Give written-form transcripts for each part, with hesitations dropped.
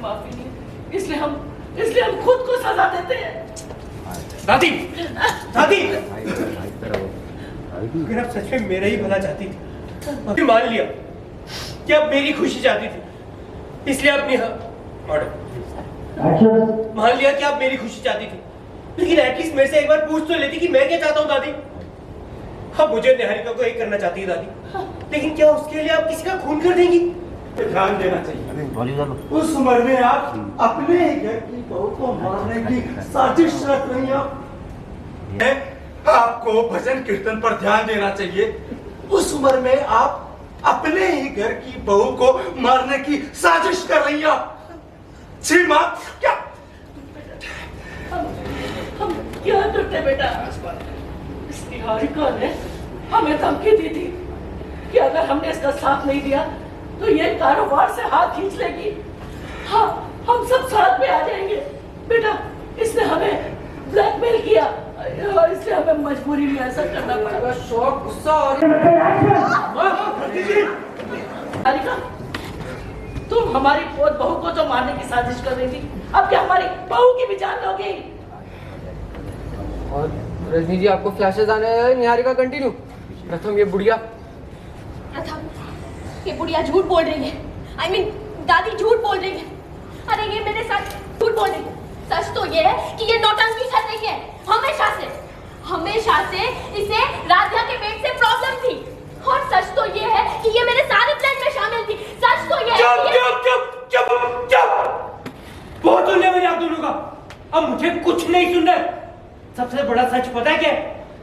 माफी नहीं, इसलिए हम खुद को सजा देते हैं। दादी, दादी, अगर आप सच में मेरा ही भला चाहती थी, फिर मान लिया कि आप मेरी खुशी चाहती थी, इसलिए आपने मान लिया कि आप मेरी खुशी चाहती थी, लेकिन एटलीस्ट मेरे से एक बार पूछ तो लेती कि मैं क्या चाहता हूँ दादी। अब मुझे निहारिका को एक करना चाहती है दादी, लेकिन क्या उसके लिए आप किसी का खून कर देंगी? ध्यान देना चाहिए। उस उम्र में आप अपने ही घर की बहू को मारने की साजिश रच रही हैं। आपको भजन कीर्तन पर ध्यान देना चाहिए। उस उम्र में आप अपने ही घर की बहू को मारने की साजिश कर रही हैं। छी मां, क्या हम क्या करते बेटा? इस निहारिका ने हमें धमकी दी थी कि अगर हमने इसका साथ नहीं दिया तो ये कारोबार से हाथ खींच लेगी। हाँ, हम सब साथ में आ जाएंगे। बेटा, इसने हमें ब्लैकमेल किया, इसलिए हमें मजबूरी में ऐसा करना पड़ा। शौक, गुस्सा और निहारिका, तुम हमारी पोत बहू को जो मारने की साजिश कर रही थी, अब क्या हमारी बहू की भी जान लोगी? और रजनी जी, आपको फ्लैशेस आने हैं। निहारिका कंटिन्यू। प्रथम ये बुढ़िया झूठ बोल रही है। I mean, दादी झूठ बोल रही है। अरे ये मेरे साथ झूठ बोल रही है। सच तो ये है कि ये नौटंकी कर रही है। हमेशा से इसे राधिया के पेट से प्रॉब्लम थी। और सच तो ये है कि ये मेरे सारे प्लान में शामिल थी। सच तो ये है कि चुप। बहुत सुन लिया मैंने आप दोनों का, अब मुझे कुछ नहीं सुनना है। सबसे बड़ा सच पता है क्या?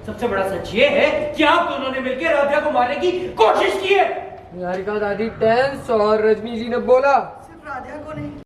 सबसे बड़ा सच ये है कि आप दोनों ने मिलकर राधिया को मारने की कोशिश की है। निहारिका दादी टेंस और रजनी जी ने बोला सिर्फ राधिया को नहीं